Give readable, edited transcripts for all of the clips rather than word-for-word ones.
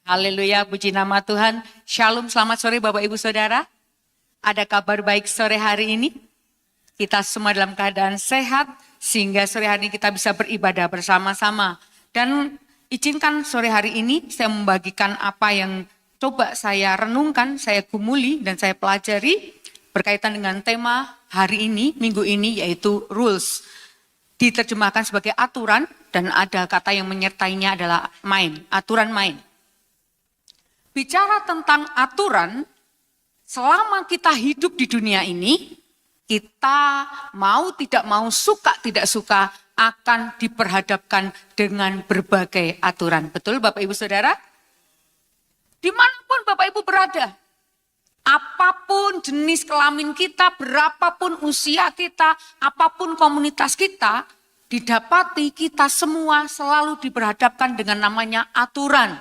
Haleluya, puji nama Tuhan. Shalom, selamat sore Bapak Ibu Saudara. Ada kabar baik sore hari ini? Kita semua dalam keadaan sehat, sehingga sore hari ini kita bisa beribadah bersama-sama. Dan izinkan sore hari ini saya membagikan apa yang coba saya renungkan, saya gumuli dan saya pelajari berkaitan dengan tema hari ini, minggu ini, yaitu rules. Diterjemahkan sebagai aturan dan ada kata yang menyertainya adalah main, aturan main. Bicara tentang aturan, selama kita hidup di dunia ini, kita mau tidak mau, suka tidak suka, akan diperhadapkan dengan berbagai aturan. Betul Bapak Ibu Saudara? Dimanapun Bapak Ibu berada, apapun jenis kelamin kita, berapapun usia kita, apapun komunitas kita, didapati kita semua selalu diperhadapkan dengan namanya aturan.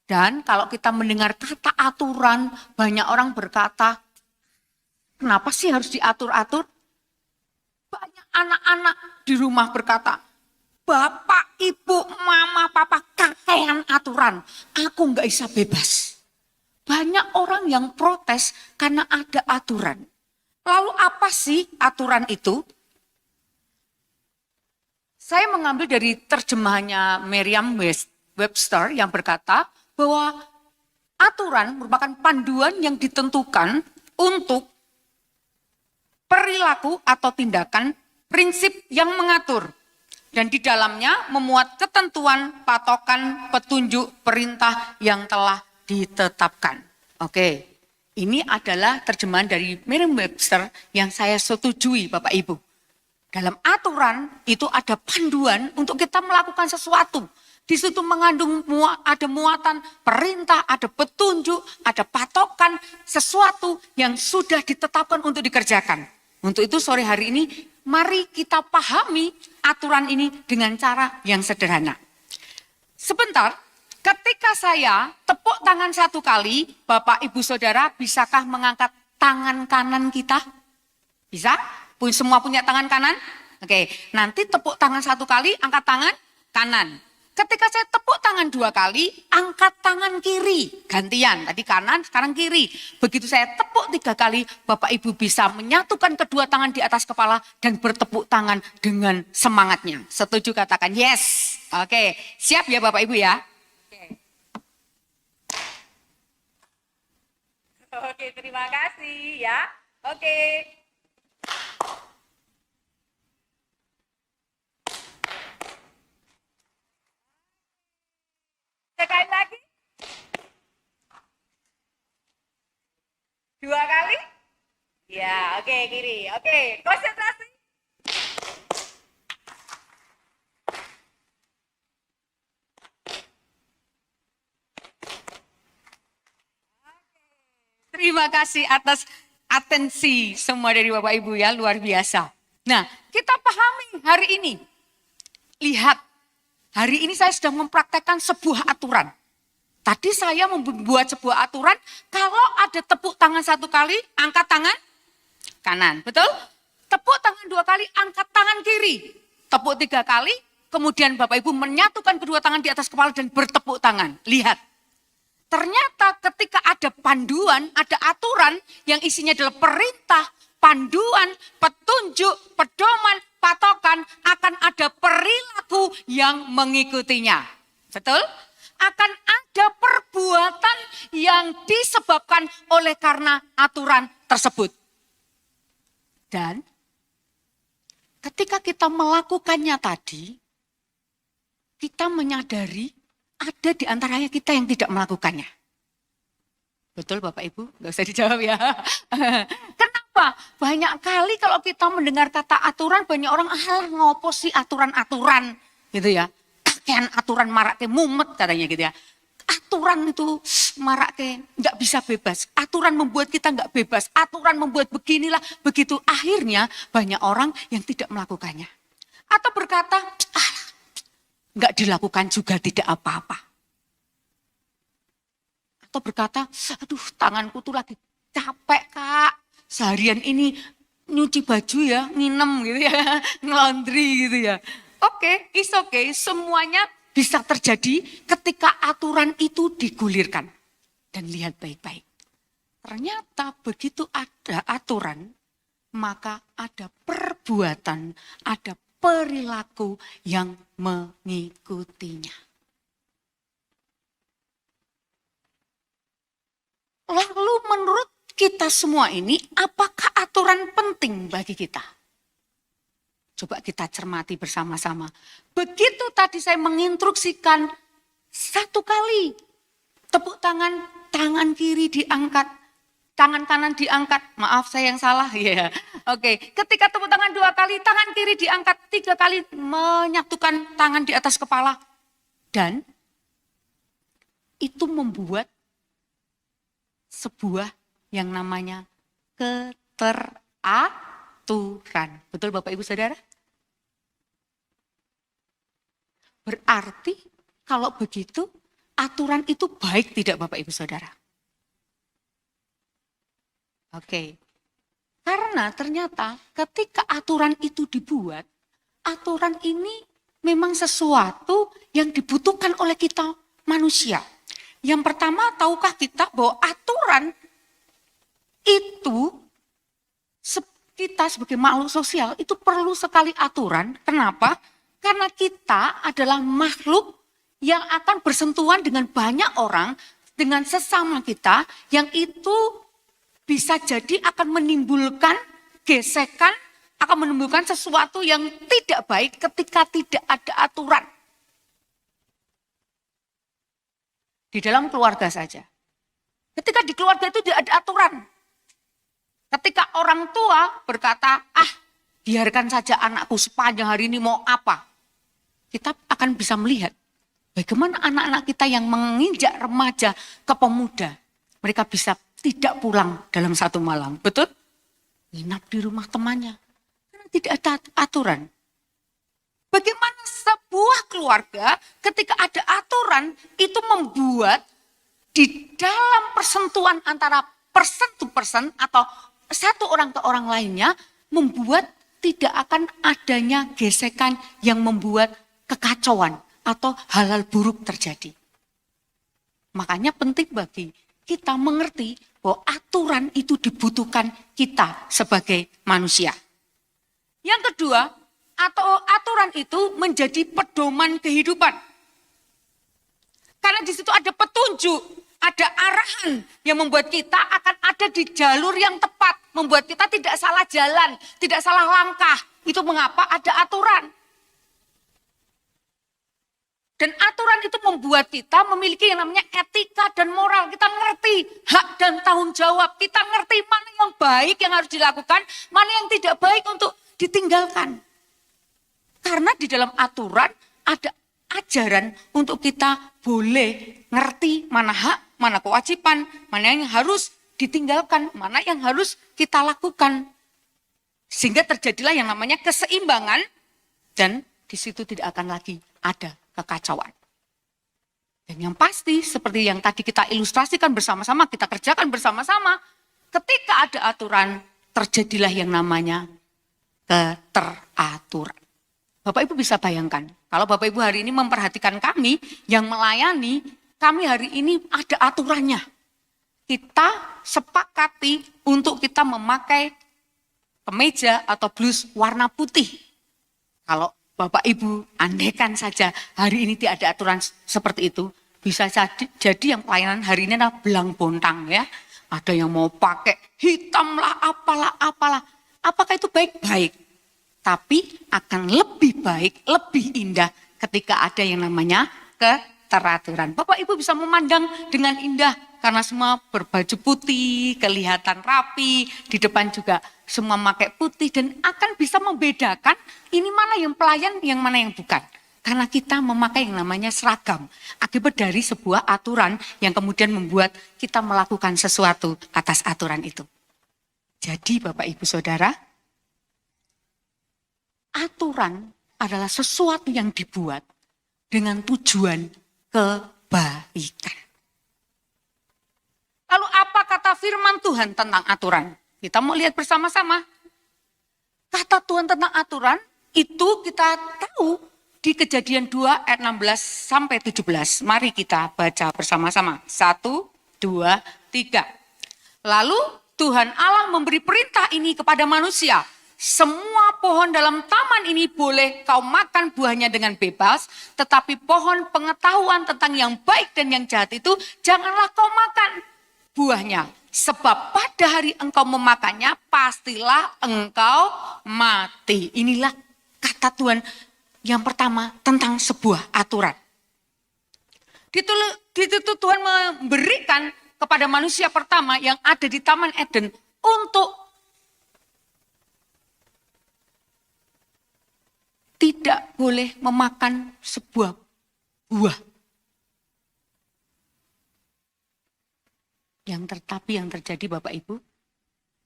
Dan kalau kita mendengar kata aturan, banyak orang berkata, kenapa sih harus diatur-atur? Banyak anak-anak di rumah berkata, Bapak, Ibu, Mama, Papa, kakean aturan, aku nggak bisa bebas. Banyak orang yang protes karena ada aturan. Lalu apa sih aturan itu? Saya mengambil dari terjemahannya Merriam-Webster yang berkata, bahwa aturan merupakan panduan yang ditentukan untuk perilaku atau tindakan prinsip yang mengatur. Dan di dalamnya memuat ketentuan, patokan, petunjuk, perintah yang telah ditetapkan. Oke, ini adalah terjemahan dari Merriam-Webster yang saya setujui Bapak Ibu. Dalam aturan itu ada panduan untuk kita melakukan sesuatu. Di situ mengandung ada muatan perintah, ada petunjuk, ada patokan, sesuatu yang sudah ditetapkan untuk dikerjakan. Untuk itu sore hari ini mari kita pahami aturan ini dengan cara yang sederhana. Sebentar, ketika saya tepuk tangan satu kali, Bapak Ibu Saudara bisakah mengangkat tangan kanan kita? Bisa? Semua punya tangan kanan? Oke, nanti tepuk tangan satu kali, angkat tangan kanan. Ketika saya tepuk tangan dua kali, angkat tangan kiri. Gantian, tadi kanan, sekarang kiri. Begitu saya tepuk tiga kali, Bapak Ibu bisa menyatukan kedua tangan di atas kepala dan bertepuk tangan dengan semangatnya. Setuju katakan yes. Oke, siap ya Bapak Ibu ya? Oke, terima kasih ya. Oke. Sekali lagi. Dua kali. Ya, oke, kiri. Oke, konsentrasi. Terima kasih atas atensi semua dari Bapak Ibu ya, luar biasa. Nah, kita pahami hari ini. Lihat. Hari ini saya sedang mempraktekkan sebuah aturan. Tadi saya membuat sebuah aturan, kalau ada tepuk tangan satu kali, angkat tangan kanan. Betul? Tepuk tangan dua kali, angkat tangan kiri. Tepuk tiga kali, kemudian Bapak Ibu menyatukan kedua tangan di atas kepala dan bertepuk tangan. Lihat. Ternyata ketika ada panduan, ada aturan yang isinya adalah perintah, panduan, petunjuk, pedoman, patokan, akan ada perilaku yang mengikutinya. Betul? Akan ada perbuatan yang disebabkan oleh karena aturan tersebut. Dan ketika kita melakukannya tadi, kita menyadari ada di antaranya kita yang tidak melakukannya. Betul Bapak Ibu? Gak usah dijawab ya. Kenapa? Banyak kali kalau kita mendengar kata aturan, banyak orang, ngopo sih aturan-aturan gitu ya. Kakean aturan marak ke mumet katanya gitu ya. Aturan itu marak ke gak bisa bebas. Aturan membuat kita gak bebas. Aturan membuat beginilah, begitu. Akhirnya banyak orang yang tidak melakukannya. Atau berkata, gak dilakukan juga tidak apa-apa. Atau berkata, aduh tanganku tuh lagi capek Kak. Seharian ini nyuci baju ya, nginem gitu ya, ngelondri gitu ya. Oke, it's okay, semuanya bisa terjadi ketika aturan itu digulirkan. Dan lihat baik-baik. Ternyata begitu ada aturan, maka ada perbuatan, ada perilaku yang mengikutinya. Lalu menurut kita semua ini, apakah aturan penting bagi kita? Coba kita cermati bersama-sama. Begitu tadi saya menginstruksikan 1 kali, tepuk tangan, tangan kiri diangkat, tangan kanan diangkat. Maaf saya yang salah. Ya, Oke. Ketika tepuk tangan 2 kali, tangan kiri diangkat 3 kali, menyatukan tangan di atas kepala. Dan itu membuat sebuah yang namanya keteraturan. Betul Bapak Ibu Saudara? Berarti kalau begitu aturan itu baik tidak Bapak Ibu Saudara? Oke. Karena ternyata ketika aturan itu dibuat, aturan ini memang sesuatu yang dibutuhkan oleh kita manusia. Yang pertama, tahukah kita bahwa aturan itu kita sebagai makhluk sosial itu perlu sekali aturan. Kenapa? Karena kita adalah makhluk yang akan bersentuhan dengan banyak orang, dengan sesama kita, yang itu bisa jadi akan menimbulkan gesekan, akan menimbulkan sesuatu yang tidak baik ketika tidak ada aturan. Di dalam keluarga saja. Ketika di keluarga itu tidak ada aturan. Ketika orang tua berkata, biarkan saja anakku sepanjang hari ini mau apa. Kita akan bisa melihat bagaimana anak-anak kita yang menginjak remaja ke pemuda. Mereka bisa tidak pulang dalam 1 malam. Betul? Nginap di rumah temannya. Karena tidak ada aturan. Bagaimana sebuah keluarga ketika ada aturan itu membuat di dalam persentuhan antara person to person atau satu orang ke orang lainnya membuat tidak akan adanya gesekan yang membuat kekacauan atau hal-hal buruk terjadi. Makanya penting bagi kita mengerti bahwa aturan itu dibutuhkan kita sebagai manusia. Yang kedua, atau aturan itu menjadi pedoman kehidupan. Karena di situ ada petunjuk, ada arahan yang membuat kita akan ada di jalur yang tepat, membuat kita tidak salah jalan, tidak salah langkah. Itu mengapa ada aturan. Dan aturan itu membuat kita memiliki yang namanya etika dan moral. Kita ngerti hak dan tanggung jawab. Kita ngerti mana yang baik yang harus dilakukan, mana yang tidak baik untuk ditinggalkan. Karena di dalam aturan ada ajaran untuk kita boleh ngerti mana hak, mana kewajiban, mana yang harus ditinggalkan, mana yang harus kita lakukan. Sehingga terjadilah yang namanya keseimbangan dan di situ tidak akan lagi ada kekacauan. Dan yang pasti seperti yang tadi kita ilustrasikan bersama-sama, kita kerjakan bersama-sama, ketika ada aturan terjadilah yang namanya keteraturan. Bapak Ibu bisa bayangkan, kalau Bapak Ibu hari ini memperhatikan kami yang melayani, kami hari ini ada aturannya. Kita sepakati untuk kita memakai kemeja atau blus warna putih. Kalau Bapak Ibu andaikan saja hari ini tidak ada aturan seperti itu, bisa jadi yang pelayanan hari ini adalah belang bontang ya. Ada yang mau pakai hitam lah, apalah. Apakah itu baik-baik? Tapi akan lebih baik, lebih indah ketika ada yang namanya keteraturan. Bapak Ibu bisa memandang dengan indah karena semua berbaju putih, kelihatan rapi, di depan juga semua pakai putih dan akan bisa membedakan ini mana yang pelayan, yang mana yang bukan. Karena kita memakai yang namanya seragam akibat dari sebuah aturan yang kemudian membuat kita melakukan sesuatu atas aturan itu. Jadi Bapak Ibu Saudara, aturan adalah sesuatu yang dibuat dengan tujuan kebaikan. Lalu apa kata firman Tuhan tentang aturan? Kita mau lihat bersama-sama. Kata Tuhan tentang aturan itu kita tahu di Kejadian 2 ayat 16 sampai 17. Mari kita baca bersama-sama. 1, 2, 3. Lalu Tuhan Allah memberi perintah ini kepada manusia. Semua pohon dalam taman ini boleh kau makan buahnya dengan bebas. Tetapi pohon pengetahuan tentang yang baik dan yang jahat itu janganlah kau makan buahnya. Sebab pada hari engkau memakannya pastilah engkau mati. Inilah kata Tuhan yang pertama tentang sebuah aturan. Itu Tuhan memberikan kepada manusia pertama yang ada di Taman Eden untuk tidak boleh memakan sebuah buah. Tetapi yang terjadi Bapak Ibu,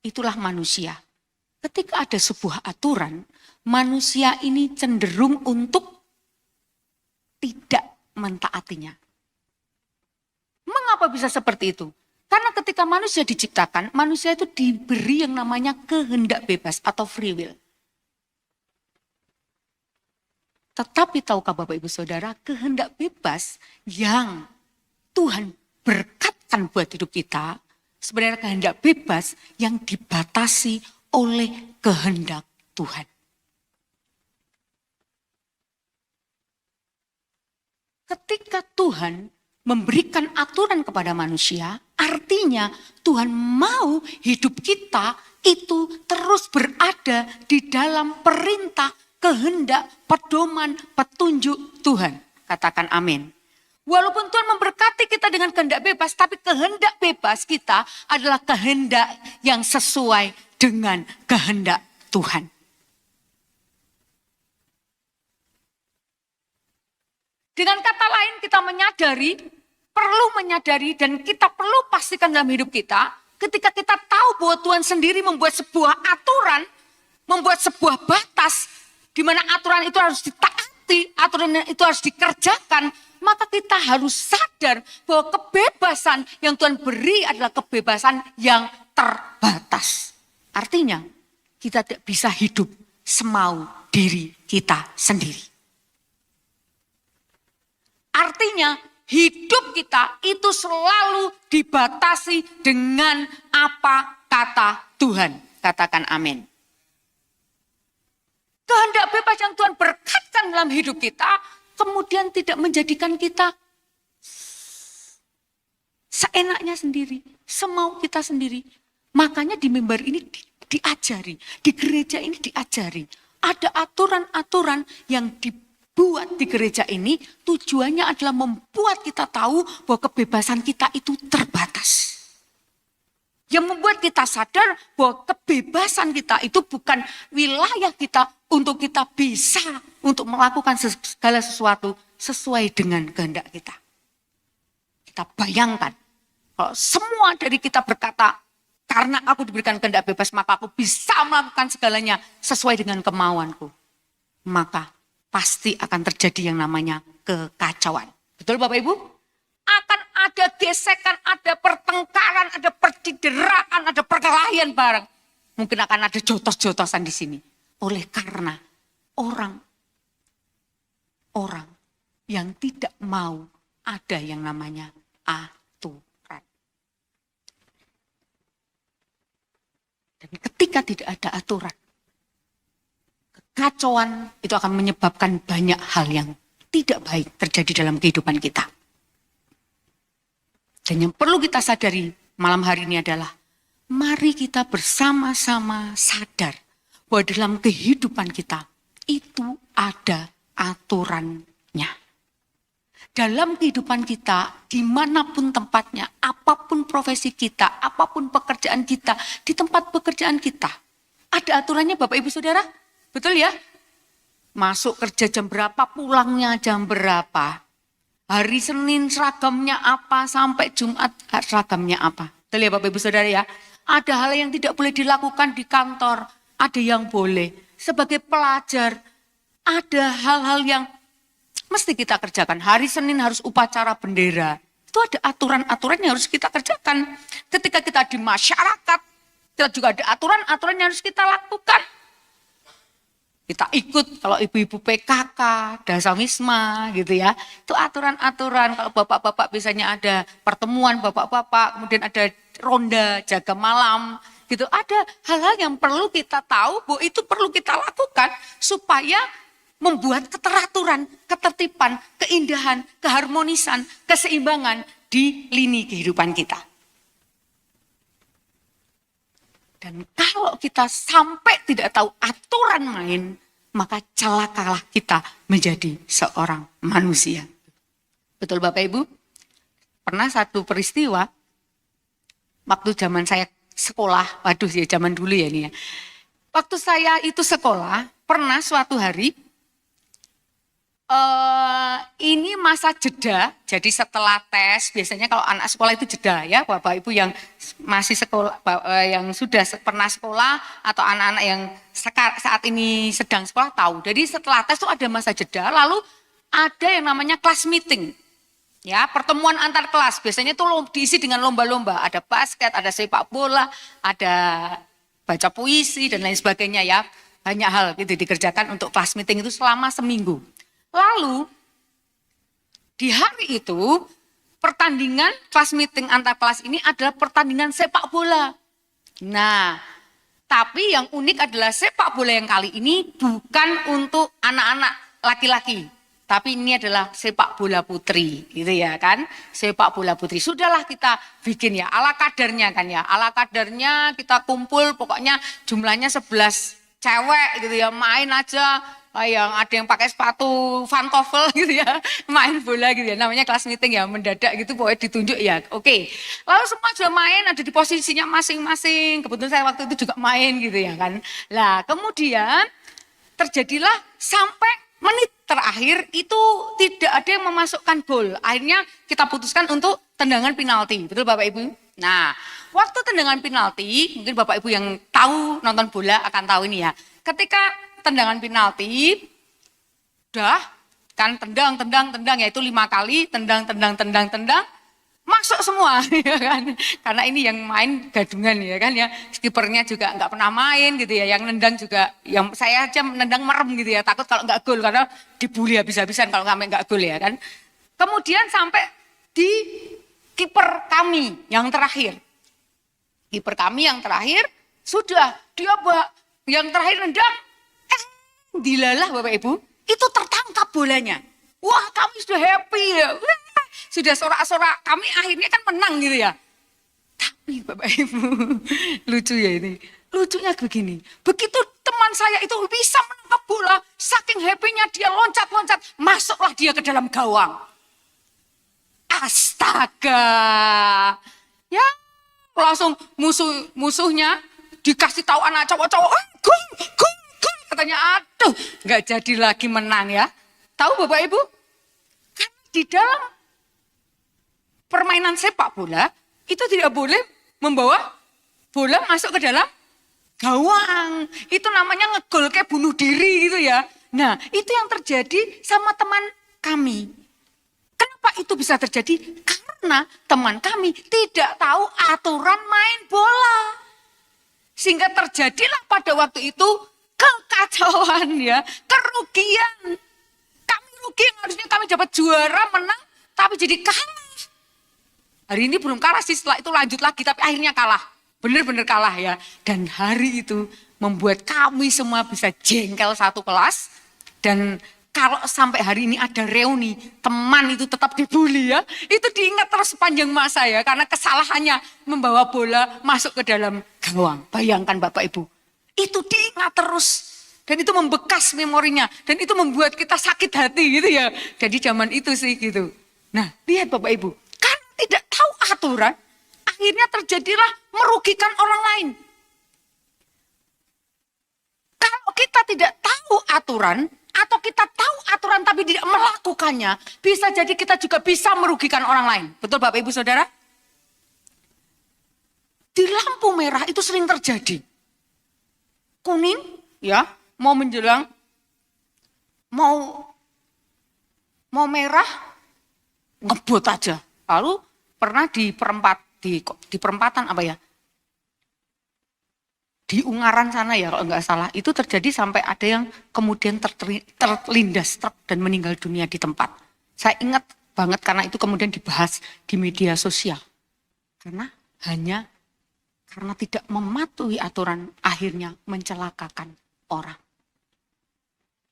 itulah manusia. Ketika ada sebuah aturan, manusia ini cenderung untuk tidak mentaatinya. Mengapa bisa seperti itu? Karena ketika manusia diciptakan, manusia itu diberi yang namanya kehendak bebas atau free will. Tetapi tahukah Bapak Ibu Saudara, kehendak bebas yang Tuhan berkatkan buat hidup kita, sebenarnya kehendak bebas yang dibatasi oleh kehendak Tuhan. Ketika Tuhan memberikan aturan kepada manusia, artinya Tuhan mau hidup kita itu terus berada di dalam perintah, kehendak, pedoman, petunjuk Tuhan. Katakan amin. Walaupun Tuhan memberkati kita dengan kehendak bebas, tapi kehendak bebas kita adalah kehendak yang sesuai dengan kehendak Tuhan. Dengan kata lain kita perlu menyadari dan kita perlu pastikan dalam hidup kita, ketika kita tahu bahwa Tuhan sendiri membuat sebuah aturan, membuat sebuah batas, di mana aturan itu harus ditaati, aturan itu harus dikerjakan, maka kita harus sadar bahwa kebebasan yang Tuhan beri adalah kebebasan yang terbatas. Artinya kita tidak bisa hidup semau diri kita sendiri. Artinya hidup kita itu selalu dibatasi dengan apa kata Tuhan. Katakan amin. Kehendak bebas yang Tuhan berkatkan dalam hidup kita kemudian tidak menjadikan kita seenaknya sendiri, semau kita sendiri. Makanya di mimbar ini diajari, di gereja ini diajari. Ada aturan-aturan yang dibuat di gereja ini tujuannya adalah membuat kita tahu bahwa kebebasan kita itu terbatas. Yang membuat kita sadar bahwa kebebasan kita itu bukan wilayah kita untuk kita bisa untuk melakukan segala sesuatu sesuai dengan kehendak kita. Kita bayangkan kalau semua dari kita berkata, karena aku diberikan kehendak bebas maka aku bisa melakukan segalanya sesuai dengan kemauanku. Maka pasti akan terjadi yang namanya kekacauan. Betul Bapak Ibu? Akan ada gesekan, ada pertengkaran, ada percideraan, ada perkelahian bareng. Mungkin akan ada jotos-jotosan di sini. Oleh karena orang yang tidak mau ada yang namanya aturan. Dan ketika tidak ada aturan, kekacauan itu akan menyebabkan banyak hal yang tidak baik terjadi dalam kehidupan kita. Dan yang perlu kita sadari malam hari ini adalah, mari kita bersama-sama sadar bahwa dalam kehidupan kita itu ada aturannya. Dalam kehidupan kita, dimanapun tempatnya, apapun profesi kita, apapun pekerjaan kita, di tempat pekerjaan kita, ada aturannya Bapak Ibu Saudara. Betul ya? Masuk kerja jam berapa, pulangnya jam berapa. Hari Senin seragamnya apa, sampai Jumat seragamnya apa. Betul ya Bapak Ibu Saudara ya? Ada hal yang tidak boleh dilakukan di kantor, ada yang boleh. Sebagai pelajar, ada hal-hal yang mesti kita kerjakan. Hari Senin harus upacara bendera. Itu ada aturan-aturan yang harus kita kerjakan. Ketika kita di masyarakat, kita juga ada aturan-aturan yang harus kita lakukan. Kita ikut kalau ibu-ibu PKK, Dasawisma gitu ya. Itu aturan-aturan, kalau bapak-bapak biasanya ada pertemuan bapak-bapak, kemudian ada ronda, jaga malam gitu. Ada hal-hal yang perlu kita tahu, bahwa itu perlu kita lakukan supaya membuat keteraturan, ketertiban, keindahan, keharmonisan, keseimbangan di lini kehidupan kita. Dan kalau kita sampai tidak tahu aturan main, maka celakalah kita menjadi seorang manusia. Betul Bapak Ibu? Pernah satu peristiwa, waktu zaman saya sekolah, waduh ya zaman dulu ya ini ya. Waktu saya itu sekolah, pernah suatu hari, ini masa jeda, jadi setelah tes, biasanya kalau anak sekolah itu jeda ya, Bapak Ibu yang masih sekolah, yang sudah pernah sekolah atau anak-anak yang saat ini sedang sekolah tahu. Jadi setelah tes itu ada masa jeda, lalu ada yang namanya class meeting. Ya, pertemuan antar kelas, biasanya itu diisi dengan lomba-lomba, ada basket, ada sepak bola, ada baca puisi dan lain sebagainya ya. Banyak hal gitu dikerjakan untuk class meeting itu selama seminggu. Lalu di hari itu pertandingan kelas meeting antar kelas ini adalah pertandingan sepak bola. Nah, tapi yang unik adalah sepak bola yang kali ini bukan untuk anak-anak laki-laki, tapi ini adalah sepak bola putri, gitu ya kan? Sepak bola putri. Sudahlah kita bikin ya ala kadarnya kan ya. Ala kadarnya kita kumpul, pokoknya jumlahnya 11 cewek gitu ya, main aja. Yang ada yang pakai sepatu pantofel gitu ya, main bola gitu ya, namanya kelas meeting ya, mendadak gitu pokoknya ditunjuk ya, oke. Lalu semua juga main, ada di posisinya masing-masing, kebetulan saya waktu itu juga main gitu ya kan. Lah kemudian terjadilah sampai menit terakhir itu tidak ada yang memasukkan gol, akhirnya kita putuskan untuk tendangan penalti, betul Bapak Ibu? Nah waktu tendangan penalti, mungkin Bapak Ibu yang tahu nonton bola akan tahu ini ya, ketika tendangan penalti, udah kan tendang yaitu 5 kali, tendang, masuk semua ya kan. Karena ini yang main gadungan ya kan ya, kipernya juga nggak pernah main gitu ya, yang nendang juga, yang saya aja nendang merem gitu ya, takut kalau nggak gol karena dibully habis-habisan kalau nggak gol ya kan. Kemudian sampai di kiper kami yang terakhir, sudah dia yang terakhir nendang, dilalah Bapak Ibu, itu tertangkap bolanya. Wah kami sudah happy ya, sudah sorak-sorak, kami akhirnya kan menang gitu ya. Tapi Bapak Ibu, lucu ya ini, lucunya begini, begitu teman saya itu bisa menangkap bola, saking happy-nya dia loncat-loncat, masuklah dia ke dalam gawang. Astaga, ya langsung musuhnya dikasih tahu anak cowok-cowok, gol, katanya aduh nggak jadi lagi menang ya. Tahu Bapak Ibu, kan di dalam permainan sepak bola itu tidak boleh membawa bola masuk ke dalam gawang. Itu namanya ngegol kayak bunuh diri gitu ya. Nah itu yang terjadi sama teman kami. Kenapa itu bisa terjadi? Karena teman kami tidak tahu aturan main bola. Sehingga terjadilah pada waktu itu kekacauan ya, kerugian. Kami rugi yang harusnya kami dapat juara, menang, tapi jadi kalah. Hari ini belum kalah sih, setelah itu lanjut lagi, tapi akhirnya kalah. Benar-benar kalah ya. Dan hari itu membuat kami semua bisa jengkel satu kelas. Dan kalau sampai hari ini ada reuni, teman itu tetap dibully ya. Itu diingat terus sepanjang masa ya, karena kesalahannya membawa bola masuk ke dalam gawang. Bayangkan Bapak Ibu. Itu diingat terus dan itu membekas memorinya dan itu membuat kita sakit hati gitu ya. Jadi zaman itu sih gitu. Nah lihat Bapak Ibu, kan tidak tahu aturan, akhirnya terjadilah merugikan orang lain. Kalau kita tidak tahu aturan atau kita tahu aturan tapi tidak melakukannya, bisa jadi kita juga bisa merugikan orang lain. Betul Bapak Ibu Saudara? Di lampu merah itu sering terjadi. Kuning ya, mau menjelang, mau merah, ngebut aja. Lalu pernah di perempatan apa ya? di Ungaran sana ya kalau nggak salah, itu terjadi sampai ada yang kemudian terlindas truk dan meninggal dunia di tempat. Saya ingat banget karena itu kemudian dibahas di media sosial. Karena tidak mematuhi aturan akhirnya mencelakakan orang.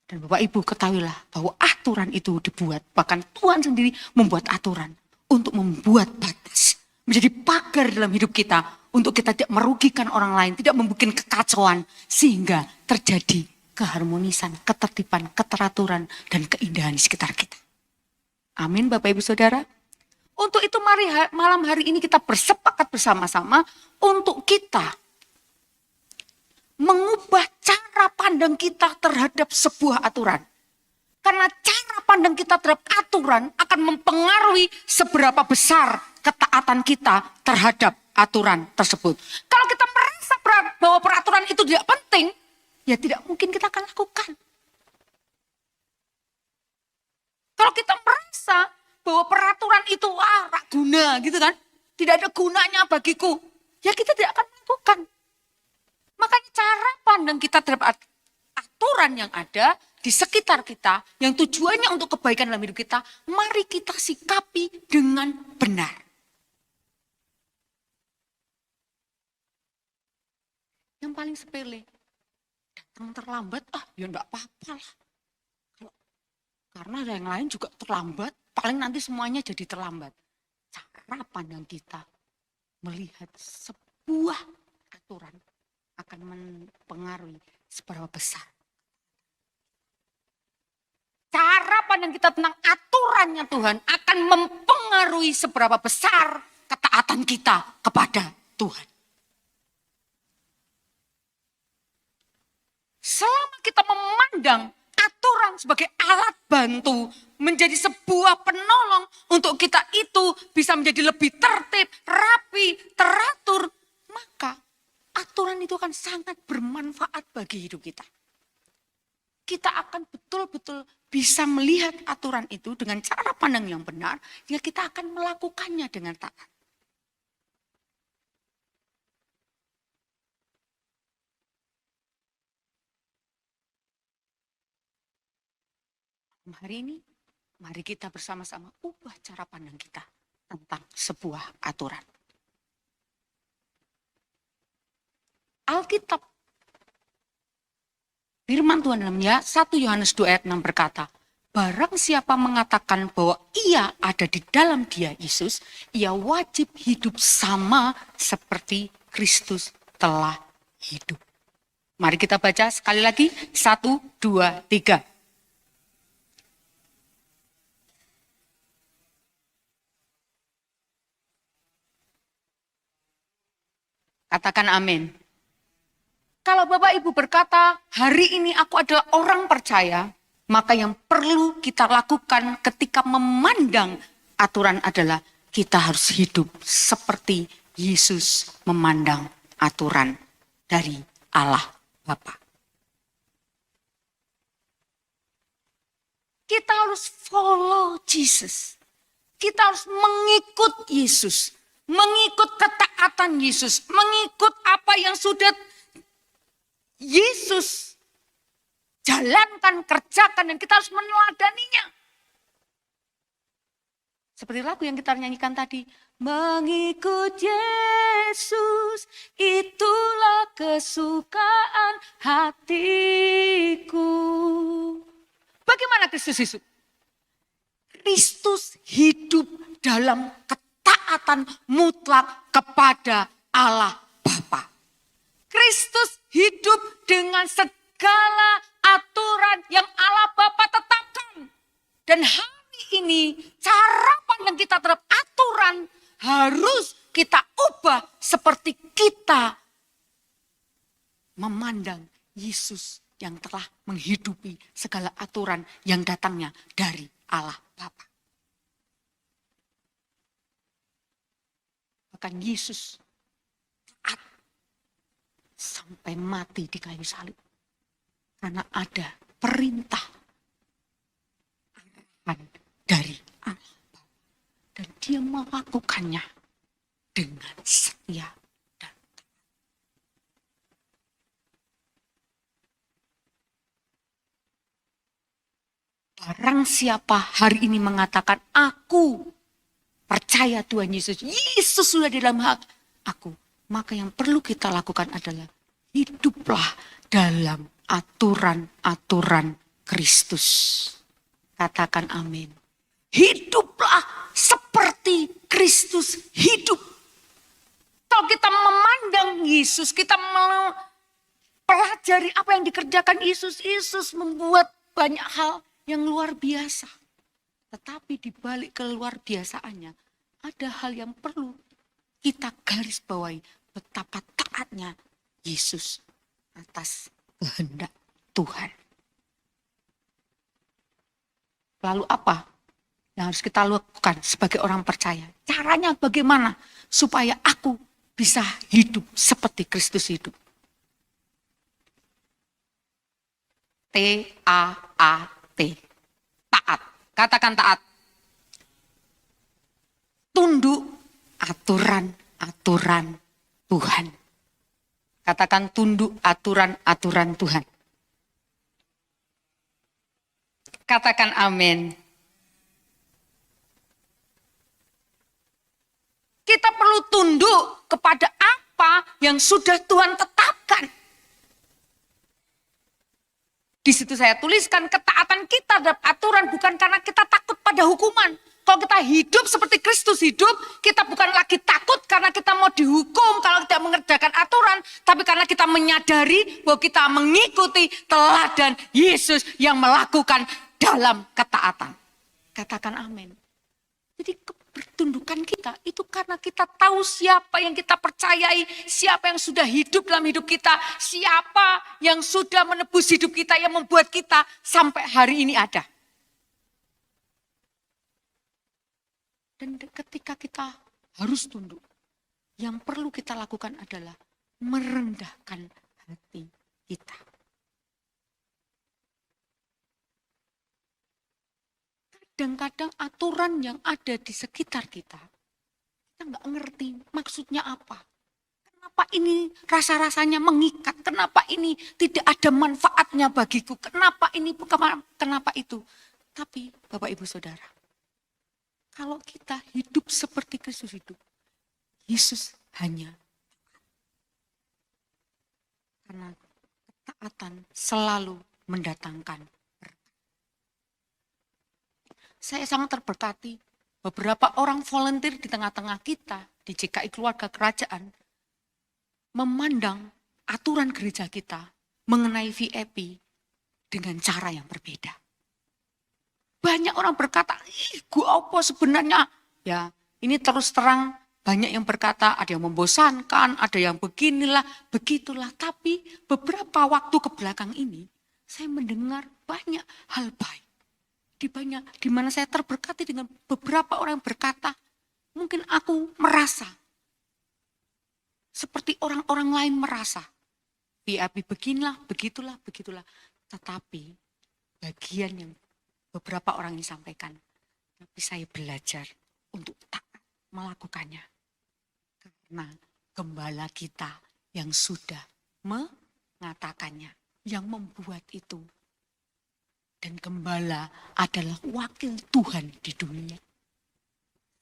Dan Bapak Ibu ketahuilah bahwa aturan itu dibuat, bahkan Tuhan sendiri membuat aturan untuk membuat batas, menjadi pagar dalam hidup kita, untuk kita tidak merugikan orang lain, tidak membuat kekacauan, sehingga terjadi keharmonisan, ketertiban, keteraturan, dan keindahan di sekitar kita. Amin Bapak Ibu Saudara. Untuk itu mari malam hari ini kita bersepakat bersama-sama untuk kita mengubah cara pandang kita terhadap sebuah aturan. Karena cara pandang kita terhadap aturan akan mempengaruhi seberapa besar ketaatan kita terhadap aturan tersebut. Kalau kita merasa bahwa peraturan itu tidak penting, ya tidak mungkin kita akan lakukan. Kalau kita merasa bahwa peraturan itu tak guna gitu kan, tidak ada gunanya bagiku, ya kita tidak akan melakukan. Makanya cara pandang kita terhadap aturan yang ada di sekitar kita, yang tujuannya untuk kebaikan dalam hidup kita, mari kita sikapi dengan benar. Yang paling sepele, datang terlambat, ya enggak apa-apa lah. Karena yang lain juga terlambat, paling nanti semuanya jadi terlambat. Cara pandang kita melihat sebuah aturan akan mempengaruhi seberapa besar. Cara pandang kita tentang aturannya Tuhan akan mempengaruhi seberapa besar ketaatan kita kepada Tuhan. Selama kita memandang aturan sebagai alat bantu, menjadi sebuah penolong untuk kita itu bisa menjadi lebih tertib, rapi, teratur, maka aturan itu akan sangat bermanfaat bagi hidup kita. Kita akan betul-betul bisa melihat aturan itu dengan cara pandang yang benar, hingga kita akan melakukannya dengan taat. Hari ini, mari kita bersama-sama ubah cara pandang kita tentang sebuah aturan. Alkitab, firman Tuhan dalamnya 1 Yohanes 2 ayat 6 berkata, barang siapa mengatakan bahwa ia ada di dalam dia Yesus, ia wajib hidup sama seperti Kristus telah hidup. Mari kita baca sekali lagi, 1, 2, 3. Katakan amin. Kalau Bapak Ibu berkata, hari ini aku adalah orang percaya, maka yang perlu kita lakukan ketika memandang aturan adalah kita harus hidup seperti Yesus memandang aturan dari Allah Bapa. Kita harus follow Jesus. Kita harus mengikut Yesus. Mengikut ketaatan Yesus. Mengikut apa yang sudah Yesus jalankan, kerjakan, dan kita harus meneladaninya. Seperti lagu yang kita nyanyikan tadi. Mengikut Yesus, itulah kesukaan hatiku. Bagaimana Kristus hidup? Kristus hidup dalam ketaatan mutlak kepada Allah Bapa. Kristus hidup dengan segala aturan yang Allah Bapa tetapkan. Dan hari ini cara pandang kita terhadap aturan harus kita ubah seperti kita memandang Yesus yang telah menghidupi segala aturan yang datangnya dari Allah Bapa. Bahkan Yesus taat sampai mati di kayu salib. Karena ada perintah dari Allah. Dan dia melakukannya dengan setia dan taat. Barang siapa hari ini mengatakan, aku percaya Tuhan Yesus, Yesus sudah di dalam aku. Maka yang perlu kita lakukan adalah hiduplah dalam aturan-aturan Kristus. Katakan amin. Hiduplah seperti Kristus hidup. Kalau kita memandang Yesus, kita pelajari apa yang dikerjakan Yesus. Yesus membuat banyak hal yang luar biasa. Tetapi di balik keluar biasaannya, ada hal yang perlu kita garis bawahi. Betapa taatnya Yesus atas kehendak Tuhan. Lalu apa yang harus kita lakukan sebagai orang percaya? Caranya bagaimana supaya aku bisa hidup seperti Kristus hidup? T-A-A-T. Taat. Katakan taat. Tunduk aturan-aturan Tuhan. Katakan tunduk aturan-aturan Tuhan. Katakan amin. Kita perlu tunduk kepada apa yang sudah Tuhan tetapkan. Di situ saya tuliskan ketaatan kita terhadap aturan bukan karena kita takut pada hukuman. Kalau kita hidup seperti Kristus hidup, kita bukan lagi takut karena kita mau dihukum kalau tidak mengerjakan aturan. Tapi karena kita menyadari bahwa kita mengikuti teladan Yesus yang melakukan dalam ketaatan. Katakan amin. Jadi kebertundukan kita itu karena kita tahu siapa yang kita percayai, siapa yang sudah hidup dalam hidup kita, siapa yang sudah menebus hidup kita, yang membuat kita sampai hari ini ada. Dan ketika kita harus tunduk, yang perlu kita lakukan adalah merendahkan hati kita. Kadang-kadang aturan yang ada di sekitar kita nggak ngerti maksudnya apa. Kenapa ini rasa-rasanya mengikat? Kenapa ini tidak ada manfaatnya bagiku? Kenapa ini? Kenapa itu? Tapi Bapak Ibu Saudara, kalau kita hidup seperti Kristus hidup, Yesus hanya karena ketaatan selalu mendatangkan berkat. Saya sangat terberkati beberapa orang volunteer di tengah-tengah kita di JKI Keluarga Kerajaan memandang aturan gereja kita mengenai VIP dengan cara yang berbeda. Banyak orang berkata, gua apa sebenarnya? Ya, ini terus terang banyak yang berkata ada yang membosankan, ada yang beginilah, begitulah. Tapi beberapa waktu ke belakang ini saya mendengar banyak hal baik. Di mana saya terberkati dengan beberapa orang yang berkata, mungkin aku merasa seperti orang-orang lain merasa. VIP beginilah, begitulah, begitulah. Tetapi bagian yang beberapa orang ini sampaikan, tapi saya belajar untuk taat melakukannya. Karena gembala kita yang sudah mengatakannya, yang membuat itu. Dan gembala adalah wakil Tuhan di dunia.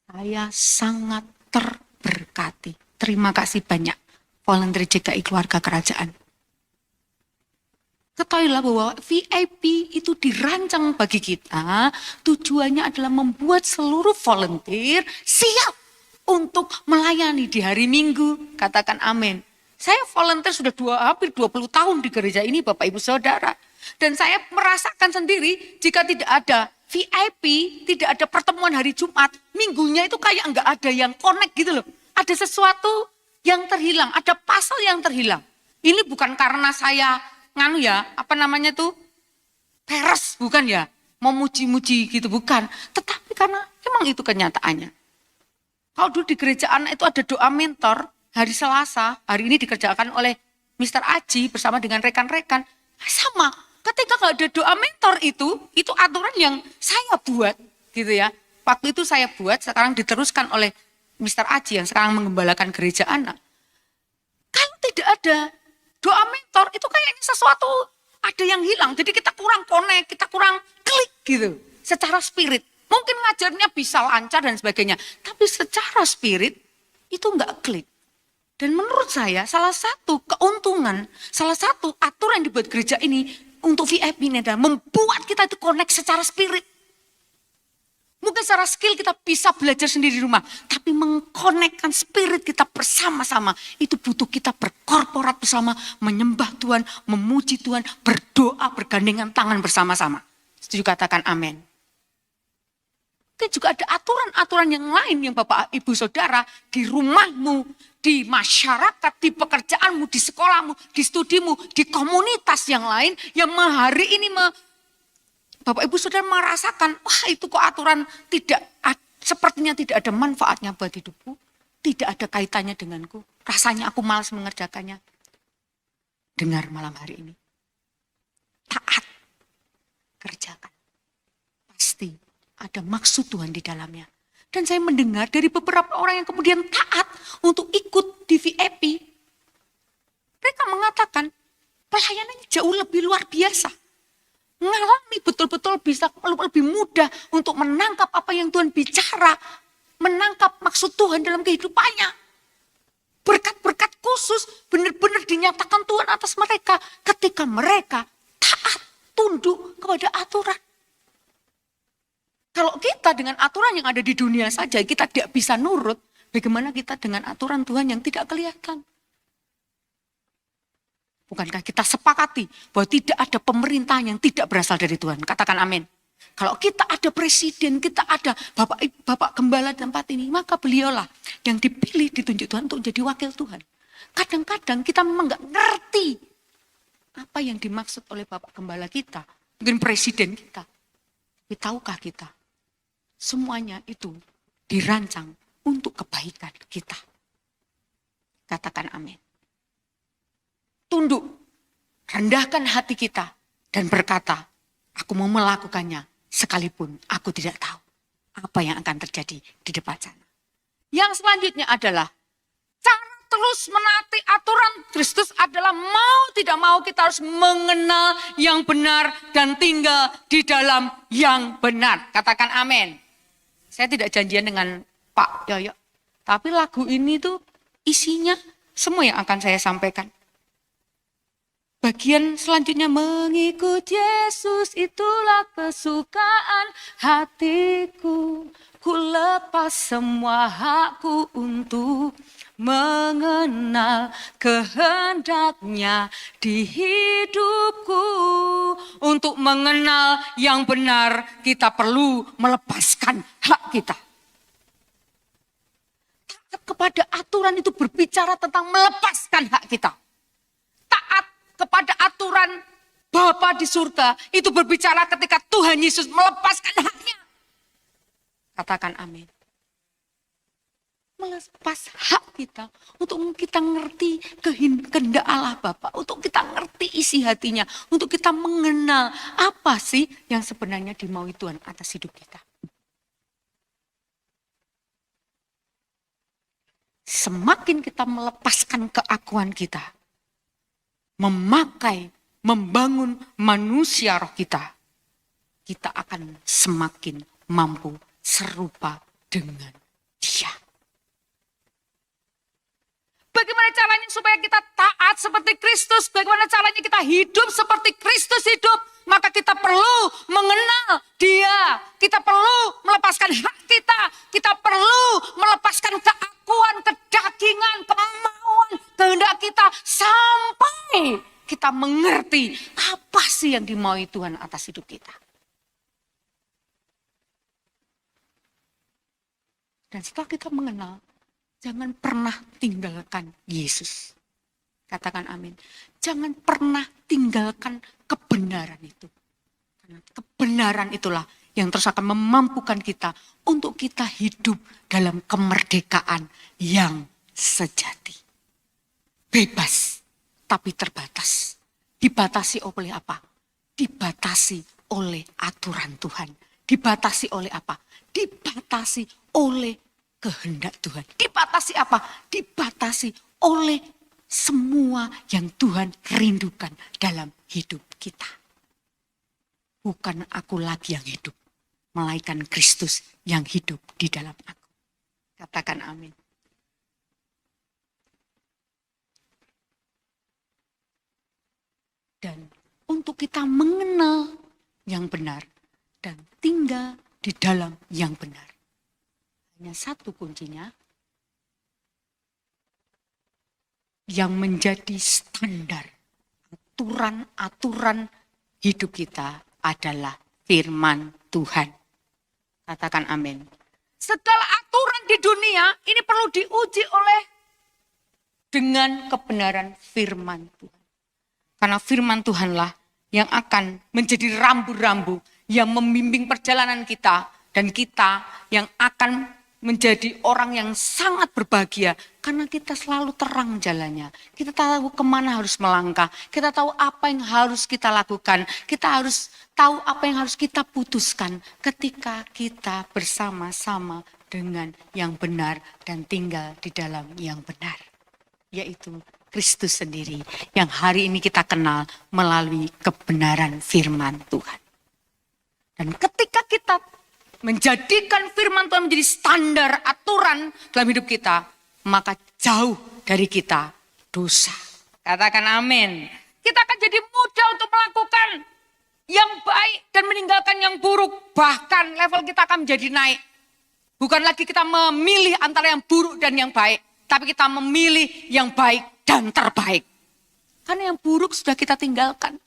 Saya sangat terberkati. Terima kasih banyak volunteer JKI Keluarga Kerajaan. Ketahuilah bahwa VIP itu dirancang bagi kita, tujuannya adalah membuat seluruh volunteer siap untuk melayani di hari Minggu. Katakan amin. Saya volunteer sudah hampir 20 tahun di gereja ini Bapak Ibu Saudara. Dan saya merasakan sendiri jika tidak ada VIP, tidak ada pertemuan hari Jumat, minggunya itu kayak enggak ada yang connect gitu loh. Ada sesuatu yang terhilang, ada pasal yang terhilang. Ini bukan karena saya peres, bukan ya, mau muji-muji gitu, bukan. Tetapi karena memang itu kenyataannya. Kalau dulu di gereja anak itu ada doa mentor, hari Selasa, hari ini dikerjakan oleh Mr. Aji bersama dengan rekan-rekan. Sama, ketika nggak ada doa mentor itu aturan yang saya buat gitu ya. Waktu itu saya buat, sekarang diteruskan oleh Mr. Aji yang sekarang mengembalakan gereja anak. Kalau tidak ada doa mentor, itu kayaknya sesuatu ada yang hilang. Jadi kita kurang connect, kita kurang klik gitu. Secara spirit. Mungkin ngajarnya bisa lancar dan sebagainya. Tapi secara spirit itu enggak klik. Dan menurut saya salah satu keuntungan, salah satu aturan yang dibuat gereja ini untuk VIP ini adalah membuat kita itu connect secara spirit. Mungkin secara skill kita bisa belajar sendiri di rumah. Tapi mengkonekkan spirit kita bersama-sama. Itu butuh kita berkorporat bersama. Menyembah Tuhan, memuji Tuhan, berdoa, bergandengan tangan bersama-sama. Setuju katakan amin. Mungkin juga ada aturan-aturan yang lain yang Bapak Ibu Saudara di rumahmu, di masyarakat, di pekerjaanmu, di sekolahmu, di studimu, di komunitas yang lain. Yang hari ini Bapak Ibu Saudara merasakan, wah itu kok aturan sepertinya tidak ada manfaatnya buat hidupku. Tidak ada kaitannya denganku. Rasanya aku malas mengerjakannya. Dengar malam hari ini. Taat. Kerjakan. Pasti ada maksud Tuhan di dalamnya. Dan saya mendengar dari beberapa orang yang kemudian taat untuk ikut di VIP. Mereka mengatakan pelayanannya jauh lebih luar biasa. Ngalami betul-betul bisa lebih mudah untuk menangkap apa yang Tuhan bicara. Menangkap maksud Tuhan dalam kehidupannya. Berkat-berkat khusus benar-benar dinyatakan Tuhan atas mereka. Ketika mereka taat, tunduk kepada aturan. Kalau kita dengan aturan yang ada di dunia saja kita tidak bisa nurut. Bagaimana kita dengan aturan Tuhan yang tidak kelihatan? Bukankah kita sepakati bahwa tidak ada pemerintahan yang tidak berasal dari Tuhan? Katakan amin. Kalau kita ada presiden, kita ada Bapak Gembala di tempat ini, maka beliaulah yang dipilih, ditunjuk Tuhan untuk jadi wakil Tuhan. Kadang-kadang kita memang gak ngerti apa yang dimaksud oleh Bapak Gembala kita, mungkin presiden kita. Tapi tahukah kita, semuanya itu dirancang untuk kebaikan kita. Katakan amin. Tunduk, rendahkan hati kita dan berkata, aku mau melakukannya sekalipun aku tidak tahu apa yang akan terjadi di depan sana. Yang selanjutnya adalah cara terus menaati aturan Kristus adalah mau tidak mau kita harus mengenal yang benar dan tinggal di dalam yang benar. Katakan amin. Saya tidak janjian dengan Pak Yoyo, tapi lagu ini tuh isinya semua yang akan saya sampaikan. Bagian selanjutnya, mengikut Yesus itulah kesukaan hatiku. Ku lepas semua hakku untuk mengenal kehendaknya di hidupku. Untuk mengenal yang benar kita perlu melepaskan hak kita. Taat kepada aturan itu berbicara tentang melepaskan hak kita. Taat kepada aturan Bapa di surga itu berbicara ketika Tuhan Yesus melepaskan haknya. Katakan amin. Melepas hak kita untuk kita ngerti kehendak Allah Bapa, untuk kita ngerti isi hatinya, untuk kita mengenal apa sih yang sebenarnya dimaui Tuhan atas hidup kita. Semakin kita melepaskan keakuan kita, membangun manusia roh kita, kita akan semakin mampu serupa dengan Dia. Bagaimana caranya supaya kita taat seperti Kristus? Bagaimana caranya kita hidup seperti Kristus hidup? Maka kita perlu mengenal Dia. Kita perlu melepaskan hak kita. Kita perlu melepaskan keakuan, kedagingan, kemauan, kehendak kita. Sampai kita mengerti apa sih yang dimaui Tuhan atas hidup kita. Dan setelah kita mengenal, jangan pernah tinggalkan Yesus. Katakan amin. Jangan pernah tinggalkan kebenaran itu. Karena kebenaran itulah yang terus akan memampukan kita untuk kita hidup dalam kemerdekaan yang sejati. Bebas, tapi terbatas. Dibatasi oleh apa? Dibatasi oleh aturan Tuhan. Dibatasi oleh apa? Dibatasi oleh kehendak Tuhan. Dibatasi apa? Dibatasi oleh semua yang Tuhan rindukan dalam hidup kita. Bukan aku lagi yang hidup, melainkan Kristus yang hidup di dalam aku. Katakan amin. Dan untuk kita mengenal yang benar dan tinggal di dalam yang benar. Hanya satu kuncinya, yang menjadi standar aturan-aturan hidup kita adalah firman Tuhan. Katakan amin. Segala aturan di dunia ini perlu diuji oleh dengan kebenaran firman Tuhan. Karena firman Tuhanlah yang akan menjadi rambu-rambu yang membimbing perjalanan kita. Dan kita yang akan menjadi orang yang sangat berbahagia. Karena kita selalu terang jalannya. Kita tahu kemana harus melangkah. Kita tahu apa yang harus kita lakukan. Kita harus tahu apa yang harus kita putuskan. Ketika kita bersama-sama dengan yang benar. Dan tinggal di dalam yang benar. Yaitu Kristus sendiri. Yang hari ini kita kenal melalui kebenaran firman Tuhan. Dan ketika kita menjadikan firman Tuhan menjadi standar aturan dalam hidup kita, maka jauh dari kita dosa. Katakan amin. Kita akan jadi mudah untuk melakukan yang baik dan meninggalkan yang buruk. Bahkan level kita akan menjadi naik. Bukan lagi kita memilih antara yang buruk dan yang baik, tapi kita memilih yang baik dan terbaik. Karena yang buruk sudah kita tinggalkan.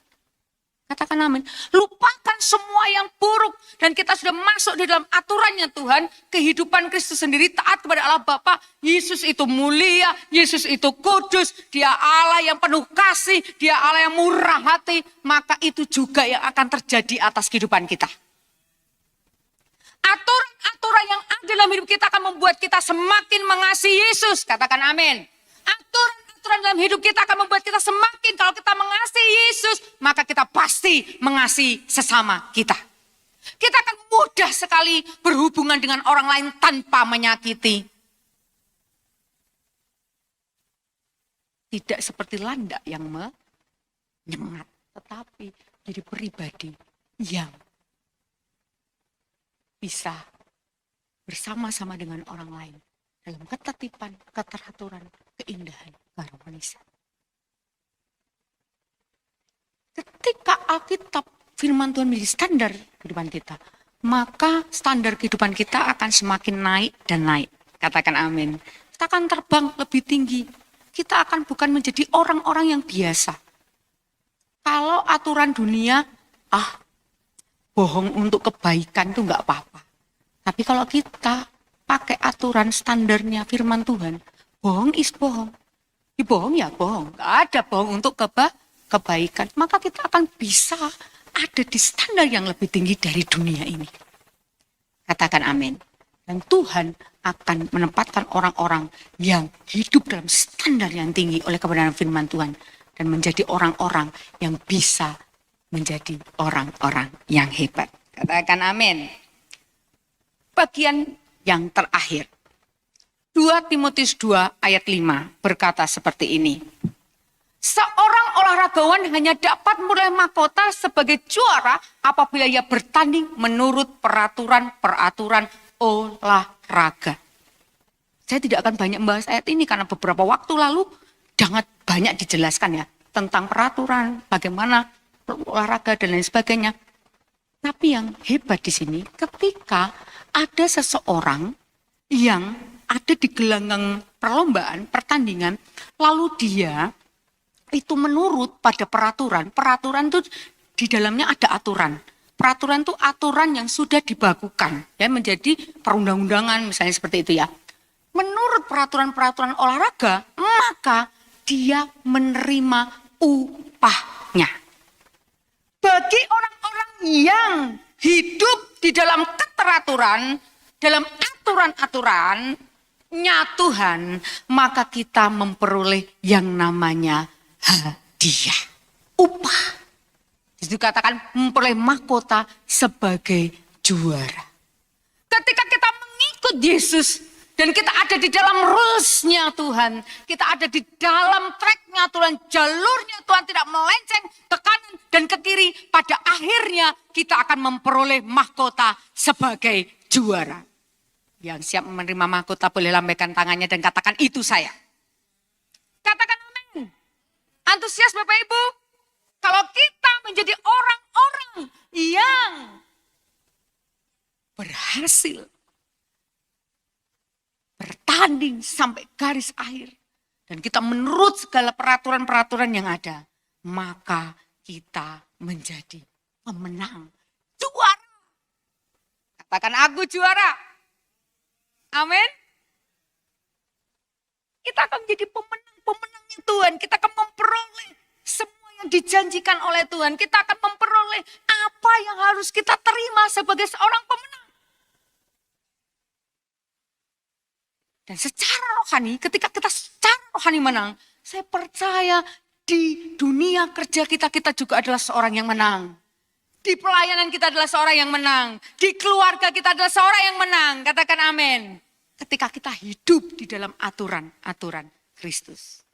Katakan amin. Lupakan semua yang buruk. Dan kita sudah masuk di dalam aturannya Tuhan. Kehidupan Kristus sendiri taat kepada Allah Bapa. Yesus itu mulia. Yesus itu kudus. Dia Allah yang penuh kasih. Dia Allah yang murah hati. Maka itu juga yang akan terjadi atas kehidupan kita. Aturan-aturan yang ada dalam hidup kita akan membuat kita semakin mengasihi Yesus. Katakan amin. Aturan dalam hidup kita akan membuat kita semakin, kalau kita mengasihi Yesus, maka kita pasti mengasihi sesama kita. Kita akan mudah sekali berhubungan dengan orang lain tanpa menyakiti. Tidak seperti landak yang menyengat, tetapi jadi pribadi yang bisa bersama-sama dengan orang lain dalam ketertiban, keteraturan, keindahan, keharmonisan. Ketika Alkitab firman Tuhan menjadi standar kehidupan kita, maka standar kehidupan kita akan semakin naik dan naik. Katakan amin. Kita akan terbang lebih tinggi. Kita akan bukan menjadi orang-orang yang biasa. Kalau aturan dunia, bohong untuk kebaikan itu enggak apa-apa. Tapi kalau kita pakai aturan standarnya firman Tuhan, bohong is bohong. Bohong ya bohong. Enggak ada bohong untuk kebaikan. Maka kita akan bisa ada di standar yang lebih tinggi dari dunia ini. Katakan amin. Dan Tuhan akan menempatkan orang-orang yang hidup dalam standar yang tinggi oleh kebenaran firman Tuhan. Dan menjadi orang-orang yang bisa menjadi orang-orang yang hebat. Katakan amin. Bagian yang terakhir. 2 Timotius 2 ayat 5 berkata seperti ini. Seorang olahragawan hanya dapat meraih mahkota sebagai juara apabila ia bertanding menurut peraturan-peraturan olahraga. Saya tidak akan banyak membahas ayat ini karena beberapa waktu lalu sangat banyak dijelaskan ya tentang peraturan, bagaimana olahraga dan lain sebagainya. Tapi yang hebat di sini ketika ada seseorang yang ada di gelanggang perlombaan, pertandingan, lalu dia itu menurut pada peraturan. Peraturan itu di dalamnya ada aturan. Peraturan itu aturan yang sudah dibakukan ya menjadi perundang-undangan misalnya seperti itu ya. Menurut peraturan-peraturan olahraga, maka dia menerima upahnya. Bagi orang-orang yang hidup di dalam keteraturan, dalam aturan-aturannya Tuhan, maka kita memperoleh yang namanya hadiah, upah. Itu katakan memperoleh mahkota sebagai juara. Ketika kita mengikut Yesus Dan kita ada di dalam rules-nya Tuhan. Kita ada di dalam track-nya Tuhan. Jalurnya Tuhan tidak melenceng ke kanan dan ke kiri. Pada akhirnya kita akan memperoleh mahkota sebagai juara. Yang siap menerima mahkota boleh lambaikan tangannya dan katakan itu saya. Katakan amin. Antusias Bapak Ibu. Kalau kita menjadi orang-orang yang berhasil bertanding sampai garis akhir. Dan kita menurut segala peraturan-peraturan yang ada. Maka kita menjadi pemenang. Juara. Katakan aku juara. Amin. Kita akan menjadi pemenang-pemenangnya Tuhan. Kita akan memperoleh semua yang dijanjikan oleh Tuhan. Kita akan memperoleh apa yang harus kita terima sebagai seorang pemenang. Dan secara rohani, ketika kita secara rohani menang, saya percaya di dunia kerja kita juga adalah seorang yang menang. Di pelayanan kita adalah seorang yang menang. Di keluarga kita adalah seorang yang menang. Katakan amin. Ketika kita hidup di dalam aturan Kristus.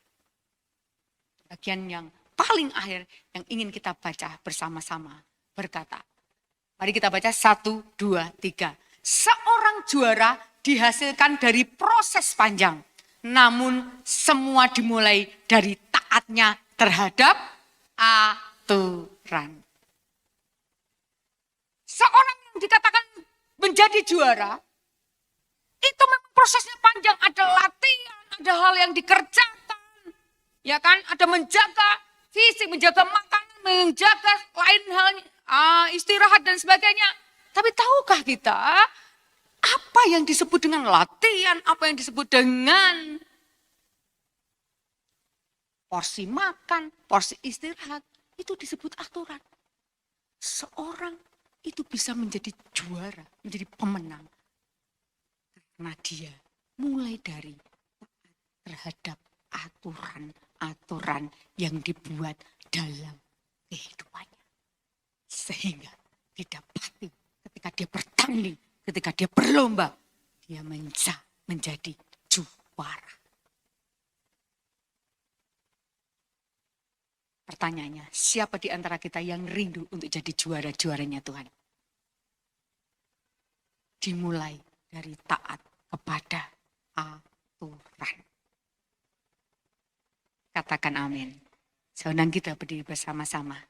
Bagian yang paling akhir yang ingin kita baca bersama-sama berkata. Mari kita baca 1, 2, 3. Seorang juara dihasilkan dari proses panjang. Namun semua dimulai dari taatnya terhadap aturan. Seorang yang dikatakan menjadi juara, itu memang prosesnya panjang. Ada latihan, ada hal yang dikerjakan. Ya kan, ada menjaga fisik, menjaga makanan, menjaga lain halnya, istirahat dan sebagainya. Tapi tahukah kita, apa yang disebut dengan latihan, apa yang disebut dengan porsi makan, porsi istirahat, itu disebut aturan. Seorang itu bisa menjadi juara, menjadi pemenang. Karena dia mulai dari terhadap aturan-aturan yang dibuat dalam kehidupannya. Sehingga didapati ketika dia bertanding, ketika dia berlomba, dia menjadi juara. Pertanyaannya, siapa di antara kita yang rindu untuk jadi juara-juaranya Tuhan? Dimulai dari taat kepada aturan. Katakan amin. Sekarang kita berdiri bersama-sama.